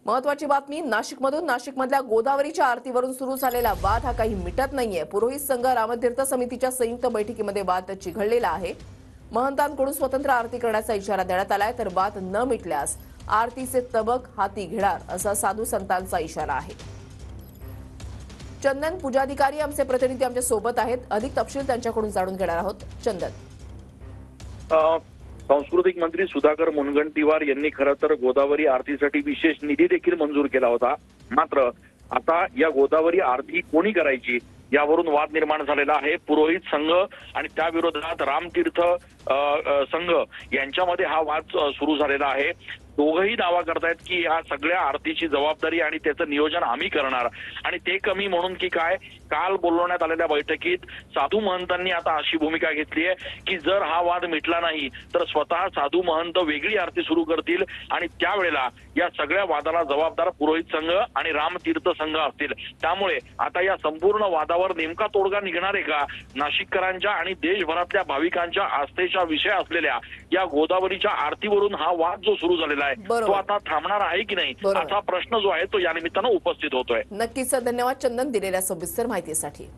महत्वाची बातमी नाशिकमधून नाशिकमधल्या गोदावरीच्या आरतीवरून सुरू झालेला वाद हा काही मिटत नाहीये। पुरोहित संघ रामतीर्थ समितीच्या संयुक्त बैठकीमध्ये वाद चिघळलेला आहे। महंतांकडून स्वतंत्र आरती करण्याचा इशारा देण्यात आलाय, तर वाद न मिटल्यास आरतीचे तबक हाती घेणार असा साधू संतांचा इशारा आहे। चंदन पूजाधिकारी आमचे प्रतिनिधी आमच्या सोबत आहेत, अधिक तपशील त्यांच्याकडून जाणून घेणार आहोत। चंदन, सांस्कृतिक मंत्री सुधाकर मुनगंटीवार यांनी खरं तर गोदावरी आरतीसाठी विशेष निधी देखील मंजूर केला होता। मात्र आता या गोदावरी आरती कोणी करायची यावरून वाद निर्माण झालेला आहे। पुरोहित संघ आणि त्या विरोधात रामतीर्थ संघ यांच्यामध्ये हा वाद सुरू झालेला आहे। दोघंही दावा करतायत की या सगळ्या आरतीची जबाबदारी आणि त्याचं नियोजन आम्ही करणार, आणि ते कमी म्हणून की काय, काल बोलवण्यात आलेल्या बैठकीत साधू महंतांनी आता अशी भूमिका घेतली आहे की जर हा वाद मिटला नाही तर स्वतः साधू महंत वेगळी आरती सुरू करतील आणि त्यावेळेला या सगळ्या वादाला जबाबदार पुरोहित संघ आणि रामतीर्थ संघ असतील। त्यामुळे आता या संपूर्ण वादावर नेमका तोडगा निघणार आहे का? नाशिककरांच्या आणि देशभरातल्या भाविकांच्या आस्थेचा विषय असलेल्या या गोदावरीच्या आरतीवरून हा वाद जो सुरू झालेला तो आता थांबणार आहे की नाही असा प्रश्न जो आहे तो या निमित्तानं उपस्थित होतोय। नक्कीच धन्यवाद चंदन दिलेल्या सविस्तर माहितीसाठी।